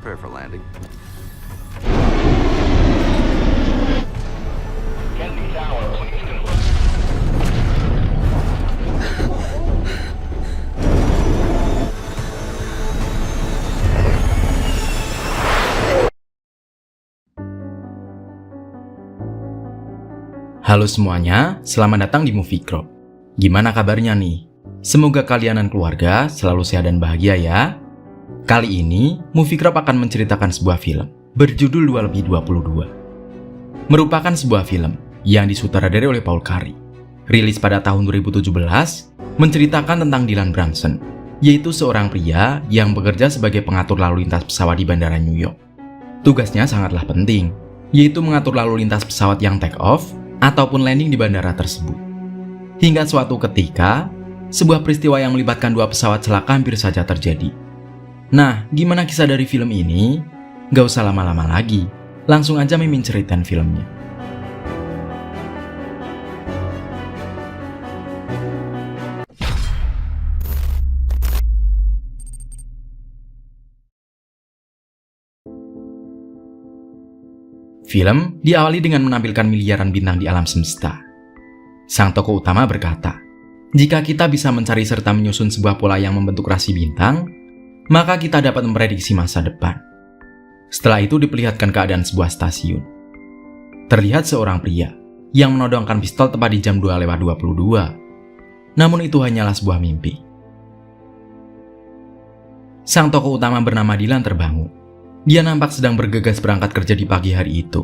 Prepare for landing. Kennedy Tower, please confirm. Halo semuanya, selamat datang di Movie Crop. Gimana kabarnya nih? Semoga kalian dan keluarga selalu sehat dan bahagia ya. Kali ini, Movie Crop akan menceritakan sebuah film berjudul 2lebih 22. Merupakan sebuah film yang disutradarai oleh Paul Curry. Rilis pada tahun 2017, menceritakan tentang Dylan Brunson, yaitu seorang pria yang bekerja sebagai pengatur lalu lintas pesawat di Bandara New York. Tugasnya sangatlah penting, yaitu mengatur lalu lintas pesawat yang take off ataupun landing di bandara tersebut. Hingga suatu ketika, sebuah peristiwa yang melibatkan dua pesawat celaka hampir saja terjadi. Nah, gimana kisah dari film ini? Gak usah lama-lama lagi, langsung aja Mimin ceritain filmnya. Film diawali dengan menampilkan miliaran bintang di alam semesta. Sang tokoh utama berkata, jika kita bisa mencari serta menyusun sebuah pola yang membentuk rasi bintang, maka kita dapat memprediksi masa depan. Setelah itu diperlihatkan keadaan sebuah stasiun. Terlihat seorang pria yang menodongkan pistol tepat di jam 2:22. Namun itu hanyalah sebuah mimpi. Sang tokoh utama bernama Dylan terbangun. Dia nampak sedang bergegas berangkat kerja di pagi hari itu.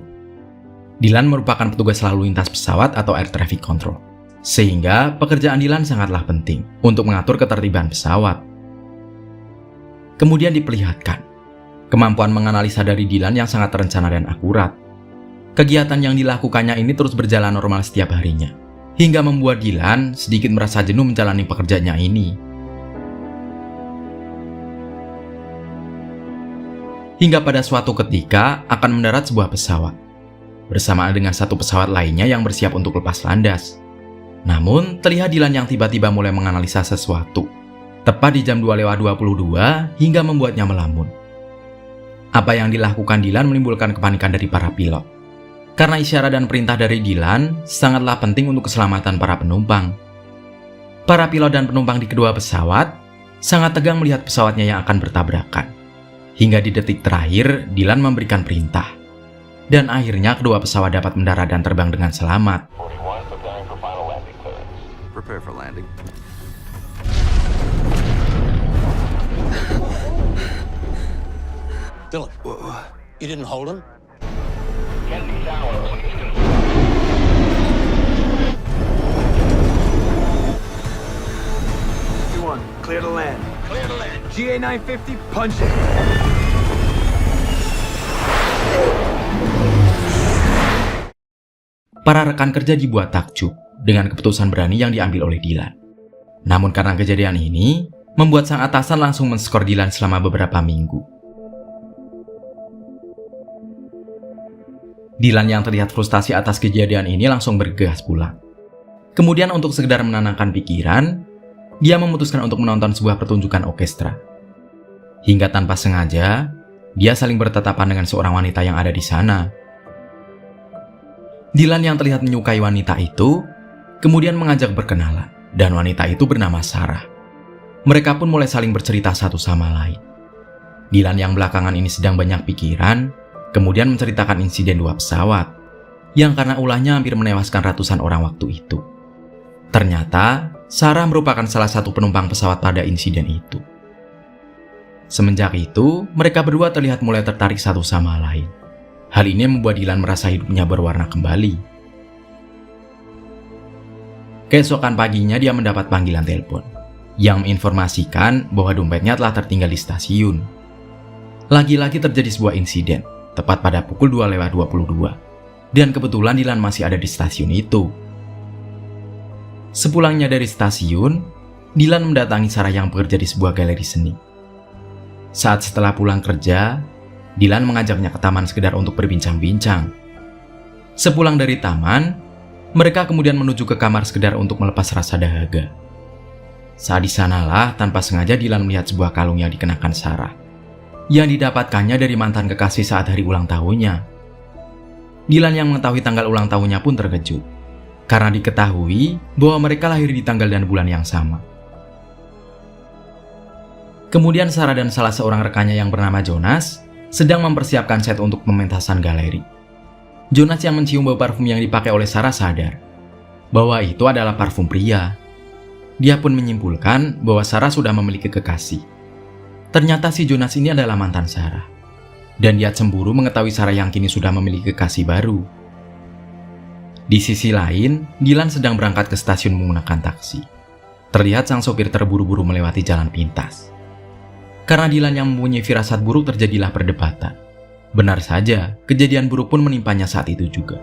Dylan merupakan petugas lalu lintas pesawat atau air traffic control. Sehingga pekerjaan Dylan sangatlah penting untuk mengatur ketertiban pesawat. Kemudian diperlihatkan kemampuan menganalisa dari Dylan yang sangat terencana dan akurat. Kegiatan yang dilakukannya ini terus berjalan normal setiap harinya, hingga membuat Dylan sedikit merasa jenuh menjalani pekerjaannya ini. Hingga pada suatu ketika akan mendarat sebuah pesawat, bersamaan dengan satu pesawat lainnya yang bersiap untuk lepas landas. Namun, terlihat Dylan yang tiba-tiba mulai menganalisa sesuatu, tepat di jam 2:22 hingga membuatnya melamun. Apa yang dilakukan Dylan menimbulkan kepanikan dari para pilot. Karena isyarat dan perintah dari Dylan sangatlah penting untuk keselamatan para penumpang. Para pilot dan penumpang di kedua pesawat sangat tegang melihat pesawatnya yang akan bertabrakan. Hingga di detik terakhir, Dylan memberikan perintah. Dan akhirnya kedua pesawat dapat mendarat dan terbang dengan selamat. 41 preparing for final landing clearance. Prepare for landing. Dylan, you didn't hold him? Kennedy Tower, please confirm. Clear to land. Clear to land. GA-950, punch it. Para rekan kerja dibuat takjub dengan keputusan berani yang diambil oleh Dylan. Namun karena kejadian ini, membuat sang atasan langsung men-skor Dylan selama beberapa minggu. Dylan yang terlihat frustasi atas kejadian ini langsung bergegas pulang. Kemudian untuk sekedar menenangkan pikiran, dia memutuskan untuk menonton sebuah pertunjukan orkestra. Hingga tanpa sengaja, dia saling bertatapan dengan seorang wanita yang ada di sana. Dylan yang terlihat menyukai wanita itu, kemudian mengajak berkenalan, dan wanita itu bernama Sarah. Mereka pun mulai saling bercerita satu sama lain. Dylan yang belakangan ini sedang banyak pikiran, kemudian menceritakan insiden dua pesawat, yang karena ulahnya hampir menewaskan ratusan orang waktu itu. Ternyata, Sarah merupakan salah satu penumpang pesawat pada insiden itu. Semenjak itu, mereka berdua terlihat mulai tertarik satu sama lain. Hal ini membuat Dylan merasa hidupnya berwarna kembali. Keesokan paginya dia mendapat panggilan telepon yang menginformasikan bahwa dompetnya telah tertinggal di stasiun. Lagi-lagi terjadi sebuah insiden tepat pada pukul 2:22 dan kebetulan Dylan masih ada di stasiun itu. Sepulangnya dari stasiun, Dylan mendatangi Sarah yang bekerja di sebuah galeri seni. Saat setelah pulang kerja, Dylan mengajaknya ke taman sekedar untuk berbincang-bincang. Sepulang dari taman, mereka kemudian menuju ke kamar sekedar untuk melepas rasa dahaga. Saat di sanalah tanpa sengaja Dylan melihat sebuah kalung yang dikenakan Sarah. yang didapatkannya dari mantan kekasih saat hari ulang tahunnya. Dylan yang mengetahui tanggal ulang tahunnya pun terkejut, karena diketahui bahwa mereka lahir di tanggal dan bulan yang sama. Kemudian Sarah dan salah seorang rekannya yang bernama Jonas sedang mempersiapkan set untuk pementasan galeri. Jonas yang mencium bau parfum yang dipakai oleh Sarah sadar bahwa itu adalah parfum pria. Dia pun menyimpulkan bahwa Sarah sudah memiliki kekasih. Ternyata si Jonas ini adalah mantan Sarah. Dan dia cemburu mengetahui Sarah yang kini sudah memiliki kekasih baru. Di sisi lain, Dylan sedang berangkat ke stasiun menggunakan taksi. Terlihat sang sopir terburu-buru melewati jalan pintas. Karena Dylan yang mempunyai firasat buruk, terjadilah perdebatan. Benar saja, kejadian buruk pun menimpanya saat itu juga.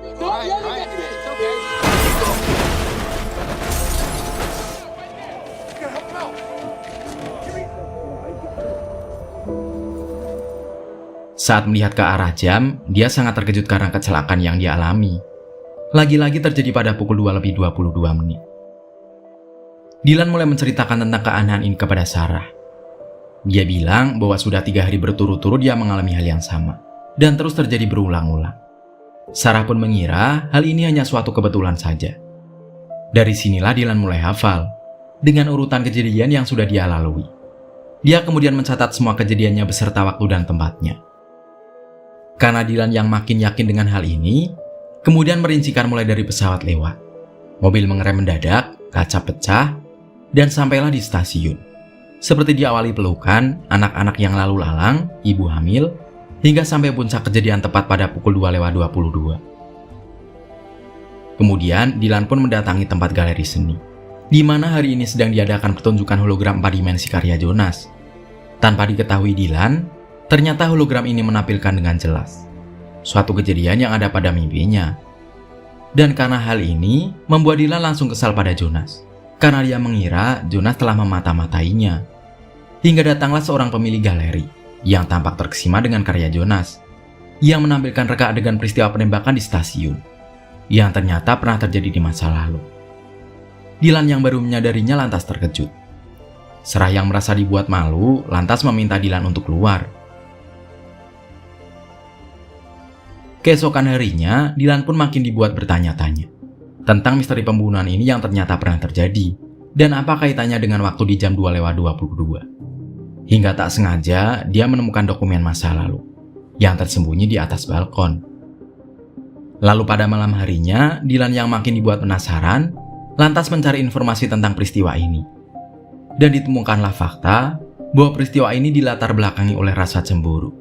Saat melihat ke arah jam, dia sangat terkejut karena kecelakaan yang dia alami. Lagi-lagi terjadi pada pukul 2:22. Dylan mulai menceritakan tentang keanehan ini kepada Sarah. Dia bilang bahwa sudah 3 hari berturut-turut dia mengalami hal yang sama, dan terus terjadi berulang-ulang. Sarah pun mengira hal ini hanya suatu kebetulan saja. Dari sinilah Dylan mulai hafal, dengan urutan kejadian yang sudah dia lalui. Dia kemudian mencatat semua kejadiannya beserta waktu dan tempatnya. Karena Dylan yang makin yakin dengan hal ini, kemudian merincikan mulai dari pesawat lewat, mobil mengerem mendadak, kaca pecah, dan sampailah di stasiun. Seperti diawali pelukan, anak-anak yang lalu lalang, ibu hamil, hingga sampai puncak kejadian tepat pada pukul 2:22. Kemudian Dylan pun mendatangi tempat galeri seni, di mana hari ini sedang diadakan pertunjukan hologram 4 dimensi karya Jonas. Tanpa diketahui Dylan, ternyata hologram ini menampilkan dengan jelas suatu kejadian yang ada pada mimpinya. Dan karena hal ini, membuat Dylan langsung kesal pada Jonas, karena dia mengira Jonas telah memata-matainya. Hingga datanglah seorang pemilik galeri yang tampak terkesima dengan karya Jonas, yang menampilkan reka adegan peristiwa penembakan di stasiun, yang ternyata pernah terjadi di masa lalu. Dylan yang baru menyadarinya lantas terkejut. Sarah yang merasa dibuat malu lantas meminta Dylan untuk keluar. Keesokan harinya, Dylan pun makin dibuat bertanya-tanya tentang misteri pembunuhan ini yang ternyata pernah terjadi, dan apa kaitannya dengan waktu di jam 2:22. Hingga tak sengaja, dia menemukan dokumen masa lalu yang tersembunyi di atas balkon. Lalu pada malam harinya, Dylan yang makin dibuat penasaran, lantas mencari informasi tentang peristiwa ini. Dan ditemukanlah fakta bahwa peristiwa ini dilatar belakangi oleh rasa cemburu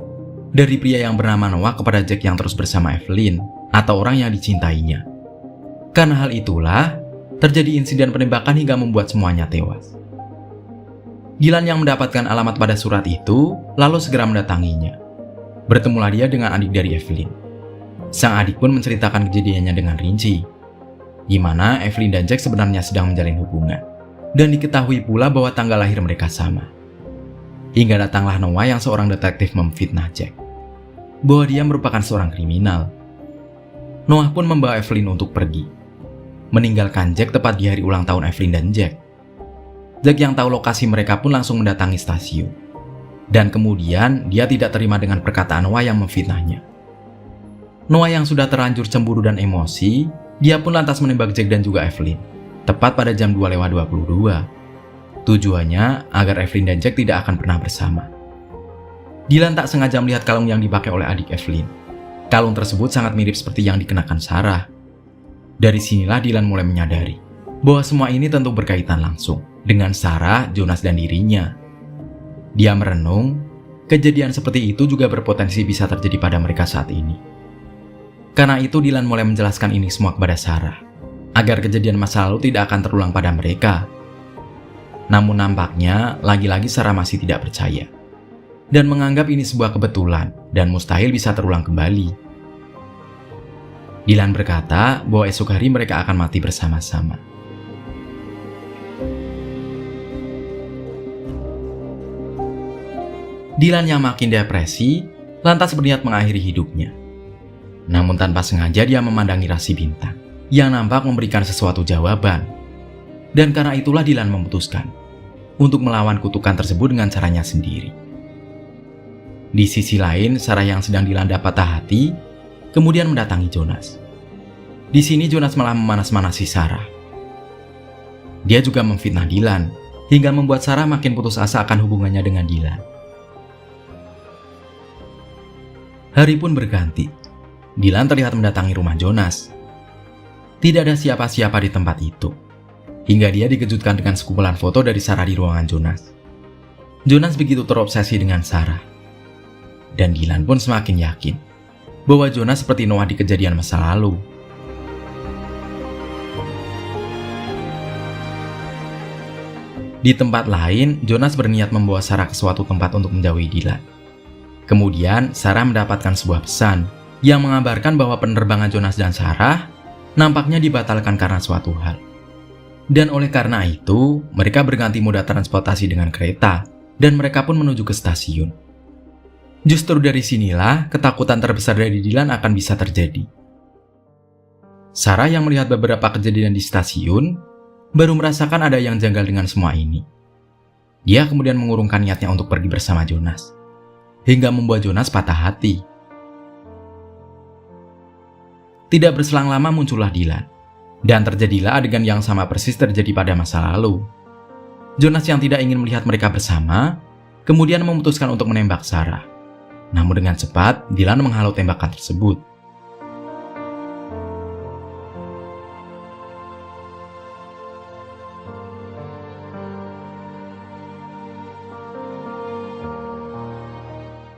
dari pria yang bernama Noah kepada Jack yang terus bersama Evelyn, atau orang yang dicintainya. Karena hal itulah, terjadi insiden penembakan hingga membuat semuanya tewas. Dylan yang mendapatkan alamat pada surat itu, lalu segera mendatanginya. Bertemulah dia dengan adik dari Evelyn. Sang adik pun menceritakan kejadiannya dengan rinci, di mana Evelyn dan Jack sebenarnya sedang menjalin hubungan, dan diketahui pula bahwa tanggal lahir mereka sama. Hingga datanglah Noah yang seorang detektif memfitnah Jack, bahwa dia merupakan seorang kriminal. Noah pun membawa Evelyn untuk pergi, meninggalkan Jack tepat di hari ulang tahun Evelyn dan Jack. Jack yang tahu lokasi mereka pun langsung mendatangi stasiun. Dan kemudian dia tidak terima dengan perkataan Noah yang memfitnahnya. Noah yang sudah terlanjur cemburu dan emosi, dia pun lantas menembak Jack dan juga Evelyn, tepat pada jam 2:22. Tujuannya agar Evelyn dan Jack tidak akan pernah bersama. Dylan tak sengaja melihat kalung yang dipakai oleh adik Evelyn. Kalung tersebut sangat mirip seperti yang dikenakan Sarah. Dari sinilah Dylan mulai menyadari bahwa semua ini tentu berkaitan langsung dengan Sarah, Jonas, dan dirinya. Dia merenung, kejadian seperti itu juga berpotensi bisa terjadi pada mereka saat ini. Karena itu Dylan mulai menjelaskan ini semua kepada Sarah, agar kejadian masa lalu tidak akan terulang pada mereka. Namun nampaknya, lagi-lagi Sarah masih tidak percaya, dan menganggap ini sebuah kebetulan dan mustahil bisa terulang kembali. Dylan berkata bahwa esok hari mereka akan mati bersama-sama. Dylan yang makin depresi, lantas berniat mengakhiri hidupnya. Namun tanpa sengaja dia memandangi rasi bintang, yang nampak memberikan sesuatu jawaban. Dan karena itulah Dylan memutuskan untuk melawan kutukan tersebut dengan caranya sendiri. Di sisi lain, Sarah yang sedang dilanda patah hati kemudian mendatangi Jonas. Di sini Jonas malah memanas-manasi Sarah. Dia juga memfitnah Dylan hingga membuat Sarah makin putus asa akan hubungannya dengan Dylan. Hari pun berganti. Dylan terlihat mendatangi rumah Jonas. Tidak ada siapa-siapa di tempat itu, hingga dia dikejutkan dengan sekumpulan foto dari Sarah di ruangan Jonas. Jonas begitu terobsesi dengan Sarah. Dan Dylan pun semakin yakin bahwa Jonas seperti Noah di kejadian masa lalu. Di tempat lain, Jonas berniat membawa Sarah ke suatu tempat untuk menjauhi Dylan. Kemudian, Sarah mendapatkan sebuah pesan yang mengabarkan bahwa penerbangan Jonas dan Sarah nampaknya dibatalkan karena suatu hal. Dan oleh karena itu, mereka berganti moda transportasi dengan kereta, dan mereka pun menuju ke stasiun. Justru dari sinilah ketakutan terbesar dari Dylan akan bisa terjadi. Sarah yang melihat beberapa kejadian di stasiun baru merasakan ada yang janggal dengan semua ini. Dia kemudian mengurungkan niatnya untuk pergi bersama Jonas, hingga membuat Jonas patah hati. Tidak berselang lama muncullah Dylan, dan terjadilah adegan yang sama persis terjadi pada masa lalu. Jonas yang tidak ingin melihat mereka bersama, kemudian memutuskan untuk menembak Sarah. Namun dengan cepat, Dylan menghalau tembakan tersebut.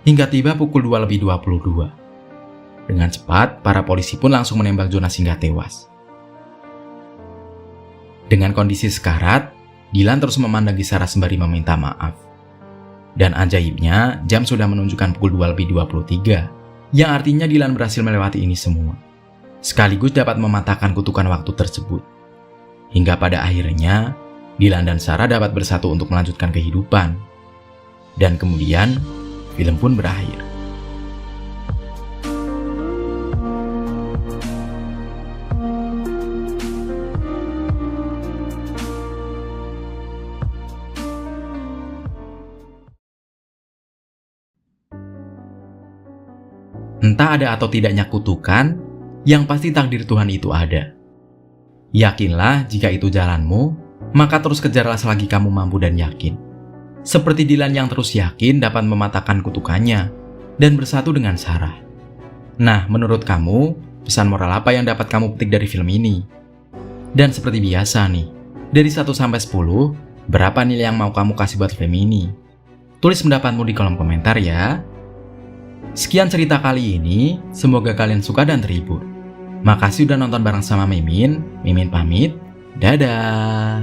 Hingga tiba pukul 2:22. Dengan cepat, para polisi pun langsung menembak Jonas hingga tewas. Dengan kondisi sekarat, Dylan terus memandangi Sarah sembari meminta maaf. Dan ajaibnya, jam sudah menunjukkan pukul 2:23, yang artinya Dylan berhasil melewati ini semua, sekaligus dapat mematahkan kutukan waktu tersebut. Hingga pada akhirnya, Dylan dan Sarah dapat bersatu untuk melanjutkan kehidupan. Dan kemudian, film pun berakhir. Entah ada atau tidaknya kutukan, yang pasti takdir Tuhan itu ada. Yakinlah jika itu jalanmu, maka terus kejarlah selagi kamu mampu dan yakin. Seperti Dylan yang terus yakin dapat mematahkan kutukannya dan bersatu dengan Sarah. Nah, menurut kamu, pesan moral apa yang dapat kamu petik dari film ini? Dan seperti biasa nih, dari 1 sampai 10, berapa nilai yang mau kamu kasih buat film ini? Tulis pendapatmu di kolom komentar ya. Sekian cerita kali ini, semoga kalian suka dan terhibur. Makasih udah nonton bareng sama Mimin. Mimin pamit, dadah.